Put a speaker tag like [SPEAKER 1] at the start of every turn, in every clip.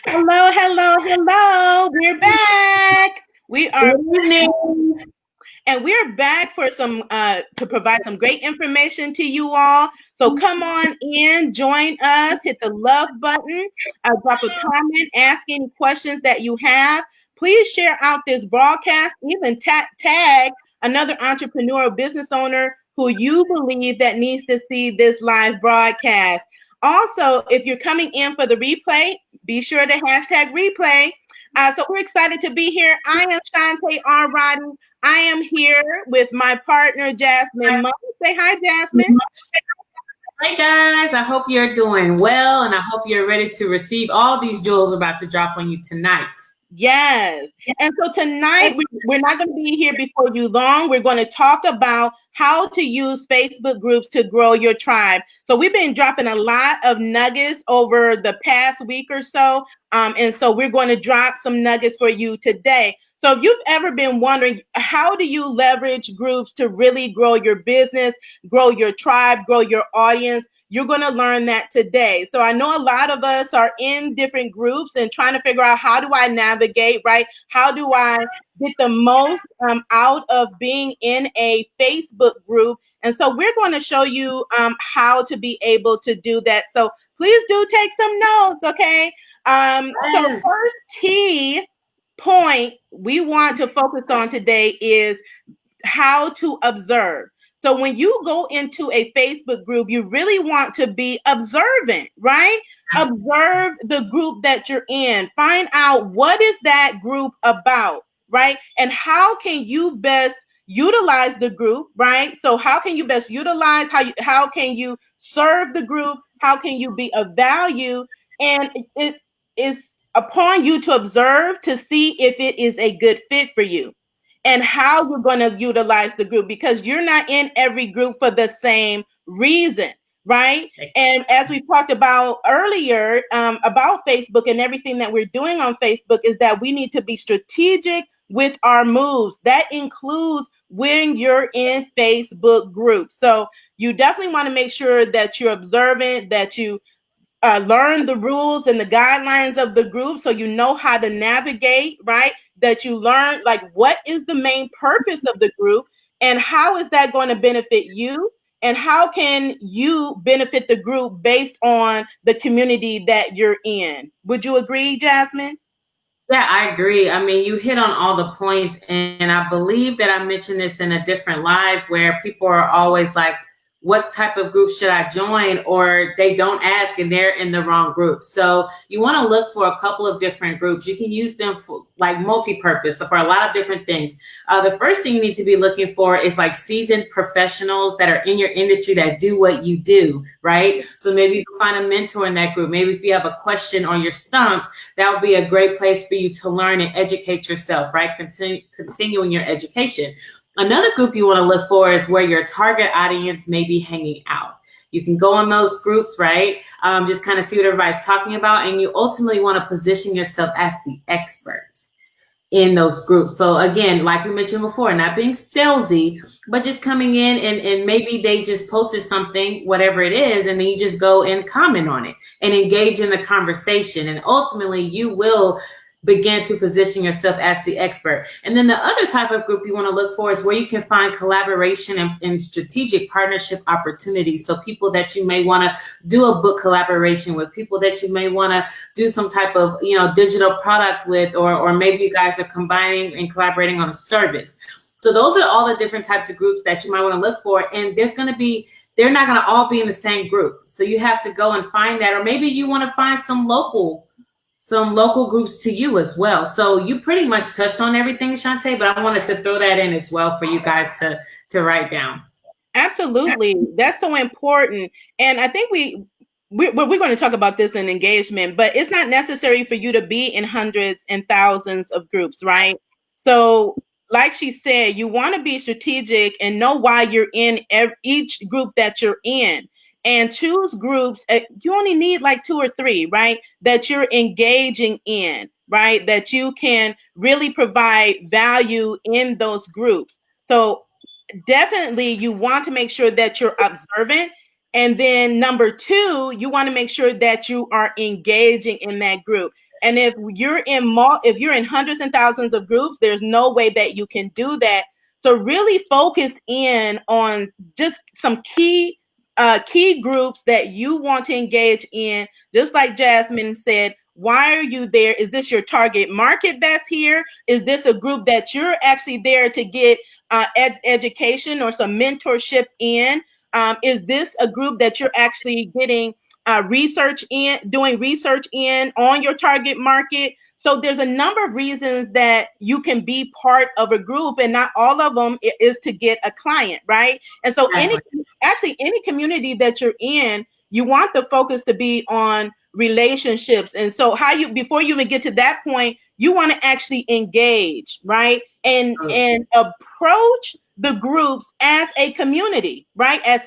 [SPEAKER 1] Hello, hello, hello. We're back. We are
[SPEAKER 2] Good evening.
[SPEAKER 1] and we're back for some to provide some great information to you all. So come on in, join us, hit the love button, drop a comment, ask any questions that you have. Please share out this broadcast, even tag another entrepreneur or business owner who you believe that needs to see this live broadcast. Also, if you're coming in for the replay, be sure to hashtag replay. So we're excited to be here. I am Shantae R. Roddy. I am here with my partner, Jasmine Monk. Say hi, Jasmine.
[SPEAKER 2] Hi guys, I hope you're doing well and I hope you're ready to receive all these jewels we're about to drop on you tonight.
[SPEAKER 1] Yes. And so tonight, we're not going to be here before you long. We're going to talk about how to use Facebook groups to grow your tribe. So we've been dropping a lot of nuggets over the past week or so. And so we're going to drop some nuggets for you today. So if you've ever been wondering, how do you leverage groups to really grow your business, grow your tribe, grow your audience? You're going to learn that today. So I know a lot of us are in different groups and trying to figure out, how do I navigate, right? How do I get the most out of being in a Facebook group? And so we're going to show you how to be able to do that. So please do take some notes, okay? So
[SPEAKER 2] Yes.
[SPEAKER 1] first key point we want to focus on today is how to observe. So when you go into a Facebook group, you really want to be observant, right? Observe the group that you're in. Find out what is that group about, right? And how can you best utilize the group, right? So how can you best utilize, how can you serve the group? How can you be of value? And it is upon you to observe to see if it is a good fit for you and how you're going to utilize the group, because you're not in every group for the same reason, right? And as we talked about earlier about Facebook and everything that we're doing on Facebook, is that we need to be strategic with our moves. That includes when you're in Facebook groups. So you definitely want to make sure that you're observant, that you learn the rules and the guidelines of the group so you know how to navigate, right? That you learn, like, what is the main purpose of the group and how is that going to benefit you, and how can you benefit the group based on the community that you're in. Would you agree, Jasmine?
[SPEAKER 2] Yeah, I agree. I mean, you hit on all the points, and I believe that I mentioned this in a different live where people are always like, what type of group should I join? Or they don't ask and they're in the wrong group. So you want to look for a couple of different groups. You can use them for like multi-purpose for a lot of different things. The first thing you need to be looking for is like seasoned professionals that are in your industry that do what you do, right? So maybe you can find a mentor in that group. Maybe if you have a question or you're stumped, that would be a great place for you to learn and educate yourself, right? Continuing your education. Another group you want to look for is where your target audience may be hanging out. You can go in those groups, right? Just kind of see what everybody's talking about. And you ultimately want to position yourself as the expert in those groups. So again, like we mentioned before, not being salesy, but just coming in and maybe they just posted something, whatever it is, and then you just go and comment on it and engage in the conversation. And ultimately you will begin to position yourself as the expert. And then the other type of group you want to look for is where you can find collaboration and strategic partnership opportunities. So people that you may want to do a book collaboration with, people that you may want to do some type of digital product with, or maybe you guys are combining and collaborating on a service. So those are all the different types of groups that you might want to look for. And they're not going to all be in the same group. So you have to go and find that, or maybe you want to find some local groups to you as well. So you pretty much touched on everything, Shantae, but I wanted to throw that in as well for you guys to write down.
[SPEAKER 1] Absolutely. That's so important. And I think we're going to talk about this in engagement, but it's not necessary for you to be in hundreds and thousands of groups, right? So, like she said, you want to be strategic and know why you're in each group that you're in, and choose groups. You only need like two or three, right? That you're engaging in, right? That you can really provide value in those groups. So, definitely you want to make sure that you're observant. And then number two, you want to make sure that you are engaging in that group. And if you're in hundreds and thousands of groups, there's no way that you can do that. So really focus in on just some key groups that you want to engage in. Just like Jasmine said, why are you there? Is this your target market that's here? Is this a group that you're actually there to get education or some mentorship in? Is this a group that you're actually getting doing research in on your target market? So there's a number of reasons that you can be part of a group, and not all of them is to get a client, right? And so any community that you're in, you want the focus to be on relationships. And so before you even get to that point, you want to actually engage, right? And approach the groups as a community, right? As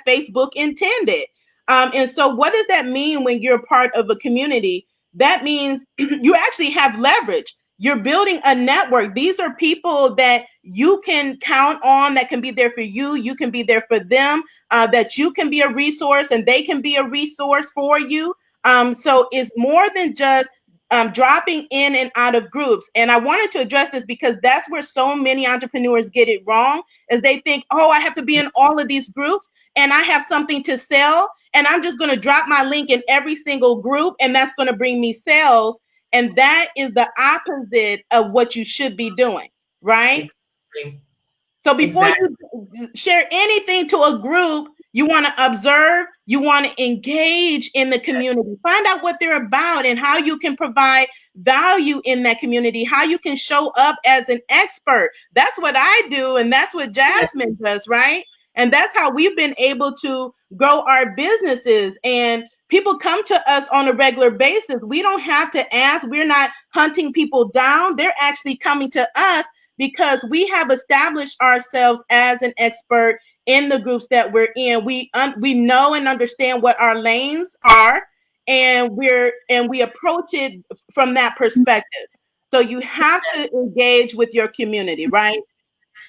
[SPEAKER 1] Facebook intended. And so what does that mean when you're part of a community? That means you actually have leverage. You're building a network. These are people that you can count on, that can be there for you. You can be there for them, that you can be a resource and they can be a resource for you. So it's more than just dropping in and out of groups. And I wanted to address this because that's where so many entrepreneurs get it wrong, is they think, oh, I have to be in all of these groups and I have something to sell, and I'm just going to drop my link in every single group and that's going to bring me sales. And that is the opposite of what you should be doing, right? Exactly. So before you share anything to a group, you want to observe, you want to engage in the community, find out what they're about and how you can provide value in that community, how you can show up as an expert. That's what I do, and that's what Jasmine does, right? And that's how we've been able to grow our businesses. And people come to us on a regular basis. We don't have to ask. We're not hunting people down. They're actually coming to us because we have established ourselves as an expert in the groups that we're in. We know and understand what our lanes are, and we approach it from that perspective. So you have to engage with your community, right?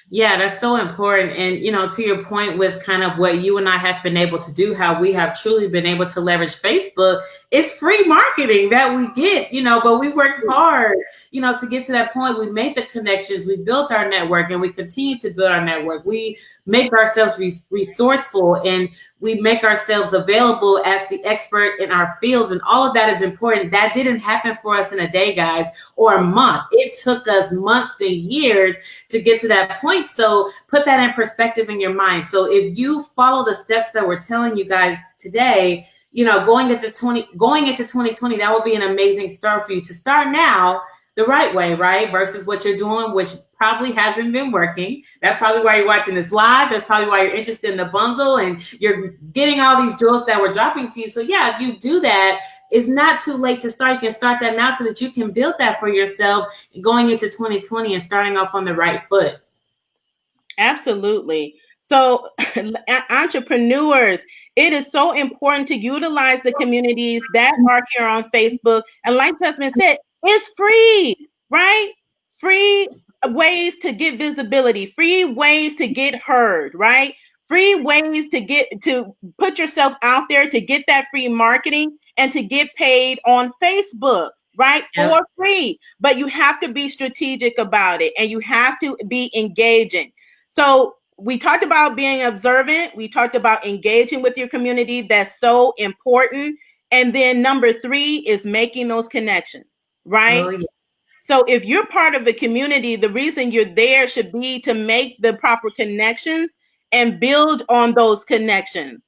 [SPEAKER 2] Yeah, that's so important. And, to your point with kind of what you and I have been able to do, how we have truly been able to leverage Facebook, it's free marketing that we get, but we worked hard, to get to that point. We made the connections, we built our network, and we continue to build our network. We make ourselves resourceful, and we make ourselves available as the expert in our fields. And all of that is important. That didn't happen for us in a day, guys, or a month. It took us months and years to get to that point. So put that in perspective in your mind. So if you follow the steps that we're telling you guys today, going into 2020, that will be an amazing start for you to start now the right way, right? Versus what you're doing, which probably hasn't been working. That's probably why you're watching this live. That's probably why you're interested in the bundle and you're getting all these jewels that we're dropping to you. So yeah, if you do that, it's not too late to start. You can start that now so that you can build that for yourself going into 2020 and starting off on the right foot.
[SPEAKER 1] Absolutely. So entrepreneurs, it is so important to utilize the communities that are here on Facebook. And like Jasmine said, it's free, right? Free ways to get visibility, free ways to get heard, right? Free ways to put yourself out there, to get that free marketing and to get paid on Facebook, right? Yep. For free. But you have to be strategic about it and you have to be engaging. So we talked about being observant. We talked about engaging with your community. That's so important. And then number 3 is making those connections, right? Oh, yeah. So if you're part of a community, the reason you're there should be to make the proper connections and build on those connections.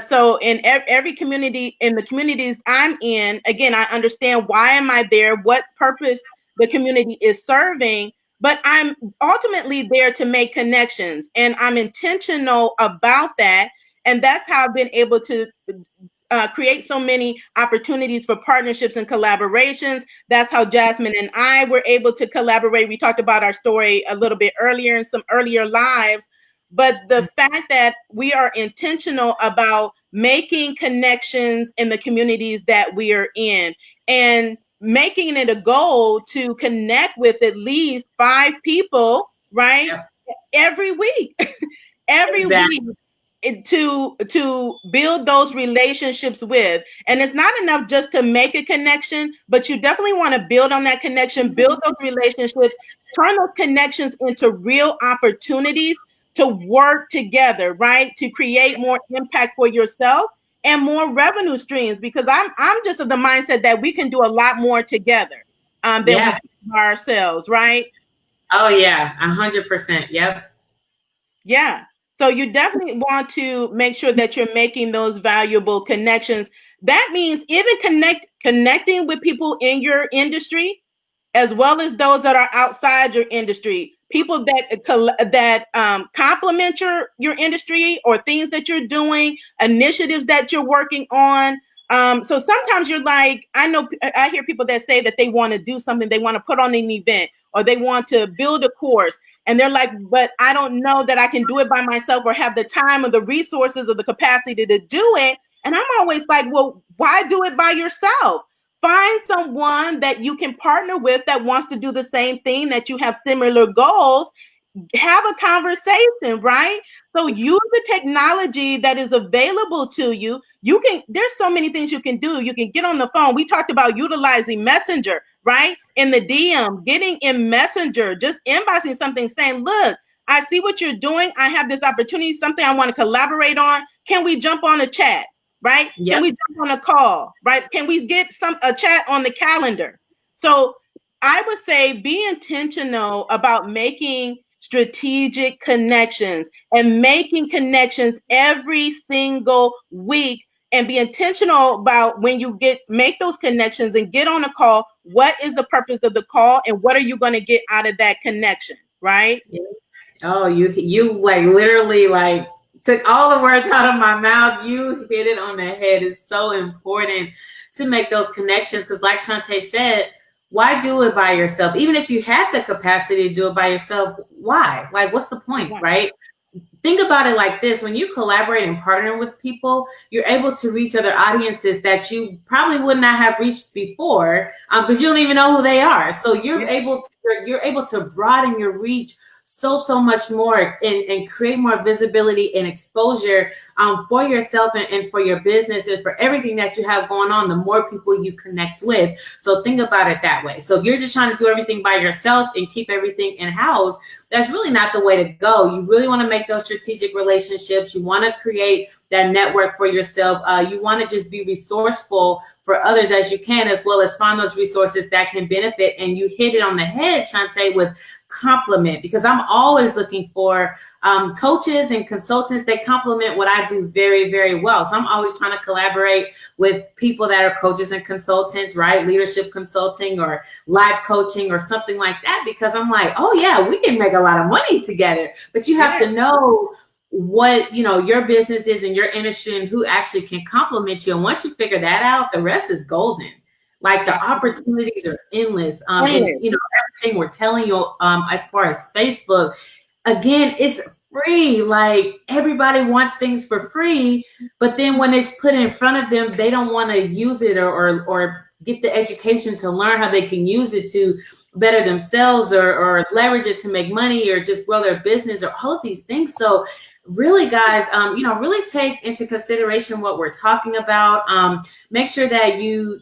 [SPEAKER 1] So in every community, in the communities I'm in, again, I understand why am I there, what purpose the community is serving, but I'm ultimately there to make connections, and I'm intentional about that. And that's how I've been able to create so many opportunities for partnerships and collaborations. That's how Jasmine and I were able to collaborate. We talked about our story a little bit earlier in some earlier lives, but the fact that we are intentional about making connections in the communities that we are in and making it a goal to connect with at least 5 people, right? Yeah. Every week, every week. to build those relationships with. And it's not enough just to make a connection, but you definitely want to build on that connection, build those relationships, turn those connections into real opportunities to work together, right? To create more impact for yourself and more revenue streams, because I'm just of the mindset that we can do a lot more together than we do by ourselves, right?
[SPEAKER 2] Oh yeah, 100%. Yep.
[SPEAKER 1] Yeah. So you definitely want to make sure that you're making those valuable connections. That means even connecting with people in your industry, as well as those that are outside your industry, people that complement your industry or things that you're doing, initiatives that you're working on. So sometimes you're like, I hear people that say that they want to do something, they want to put on an event, or they want to build a course, and they're like, but I don't know that I can do it by myself or have the time or the resources or the capacity to do it. And I'm always like, well, why do it by yourself? Find someone that you can partner with that wants to do the same thing, that you have similar goals. Have a conversation, right? So use the technology that is available to you. There's so many things you can do. You can get on the phone. We talked about utilizing Messenger, right? In the DM, getting in Messenger, just inboxing something saying, look, I see what you're doing. I have this opportunity, something I want to collaborate on. Can we jump on a chat? Right?
[SPEAKER 2] Yep.
[SPEAKER 1] Can we jump on a call? Right? Can we get a chat on the calendar? So I would say be intentional about making strategic connections and making connections every single week, and be intentional about when you make those connections and get on a call, what is the purpose of the call and what are you going to get out of that connection, right?
[SPEAKER 2] Oh, you like literally like took all the words out of my mouth. You hit it on the head. It's so important to make those connections because, like Shantae said, why do it by yourself? Even if you had the capacity to do it by yourself, why? Like, what's the point, right? Think about it like this. When you collaborate and partner with people, you're able to reach other audiences that you probably would not have reached before because you don't even know who they are. So you're able to broaden your reach so much more and create more visibility and exposure for yourself and for your business and for everything that you have going on, the more people you connect with. So think about it that way. So if you're just trying to do everything by yourself and keep everything in-house, that's really not the way to go. You really want to make those strategic relationships. You want to create that network for yourself. You want to just be resourceful for others as you can, as well as find those resources that can benefit. And you hit it on the head, Shantae, with compliment, because I'm always looking for coaches and consultants that complement what I do very, very well. So I'm always trying to collaborate with people that are coaches and consultants, right? Leadership consulting or live coaching or something like that, because I'm like, oh yeah, we can make a lot of money together. But you have to know what your business is and your industry and who actually can complement you. And once you figure that out, the rest is golden. Like the opportunities are endless. And everything we're telling you as far as Facebook, again, it's free. Like everybody wants things for free, but then when it's put in front of them, they don't want to use it or get the education to learn how they can use it to better themselves or leverage it to make money or just grow their business or all of these things. So really, guys, really take into consideration what we're talking about. Make sure that you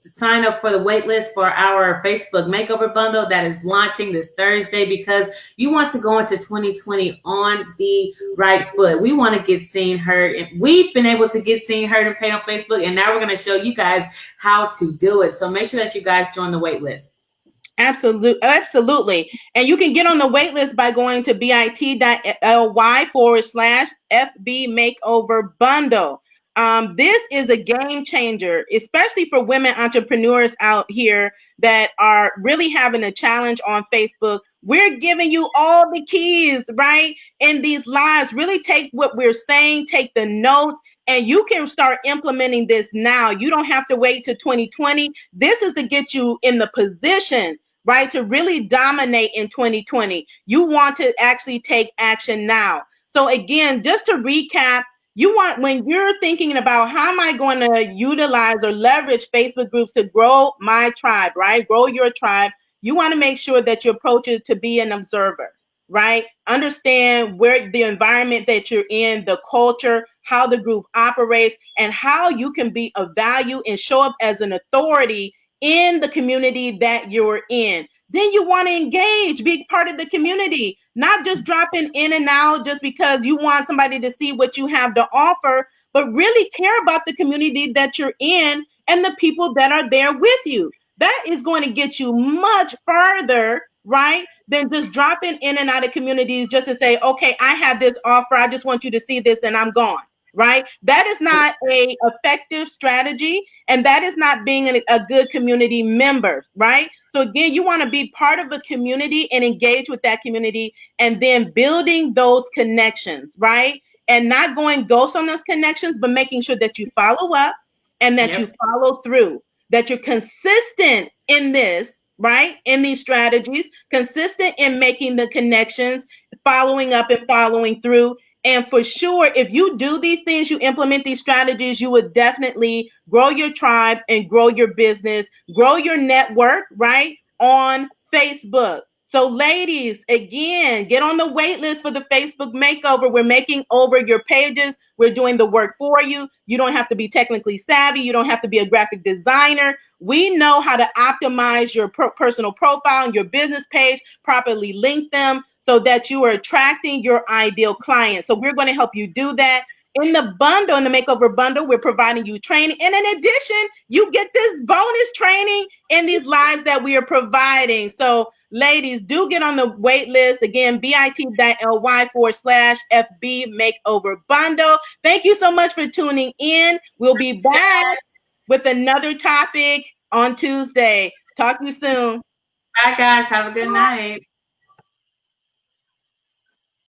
[SPEAKER 2] sign up for the wait list for our Facebook Makeover Bundle that is launching this Thursday, because you want to go into 2020 on the right foot. We want to get seen, heard, and we've been able to get seen, heard, and paid on Facebook, and now we're going to show you guys how to do it. So make sure that you guys join the wait list.
[SPEAKER 1] Absolutely. And you can get on the wait list by going to bit.ly/FB Makeover Bundle. This is a game changer, especially for women entrepreneurs out here that are really having a challenge on Facebook. We're giving you all the keys, right? In these lives, really take what we're saying, take the notes, and you can start implementing this now. You don't have to wait to 2020. This is to get you in the position, right, to really dominate in 2020. You want to actually take action now. So again, just to recap, when you're thinking about how am I going to utilize or leverage Facebook groups to grow my tribe, right? Grow your tribe. You want to make sure that you approach it to be an observer. right? Understand where the environment that you're in, the culture, how the group operates, and how you can be of value and show up as an authority in the community that you're in. Then you want to engage, be part of the community, not just dropping in and out just because you want somebody to see what you have to offer, but really care about the community that you're in and the people that are there with you. That is going to get you much further, right, than just dropping in and out of communities just to say, okay, I have this offer. I just want you to see this and I'm gone, right? That is not a effective strategy, and that is not being a good community member, right? So again, you want to be part of a community and engage with that community and then building those connections, right? And not going ghost on those connections, but making sure that you follow up and that you follow through, that you're consistent in this, right? In these strategies, consistent in making the connections, following up and following through. And for sure, if you do these things, you implement these strategies, you would definitely grow your tribe and grow your business, grow your network, right? On Facebook. So ladies, again, get on the wait list for the Facebook makeover. We're making over your pages. We're doing the work for you. You don't have to be technically savvy. You don't have to be a graphic designer. We know how to optimize your personal profile and your business page, properly link them so that you are attracting your ideal client. So we're going to help you do that. In the bundle, in the makeover bundle, we're providing you training. And in addition, you get this bonus training in these lives that we are providing. So ladies, do get on the wait list. Again, bit.ly/FB makeover bundle. Thank you so much for tuning in. We'll be back with another topic on Tuesday. Talk to you soon.
[SPEAKER 2] Bye, guys. Have a good night.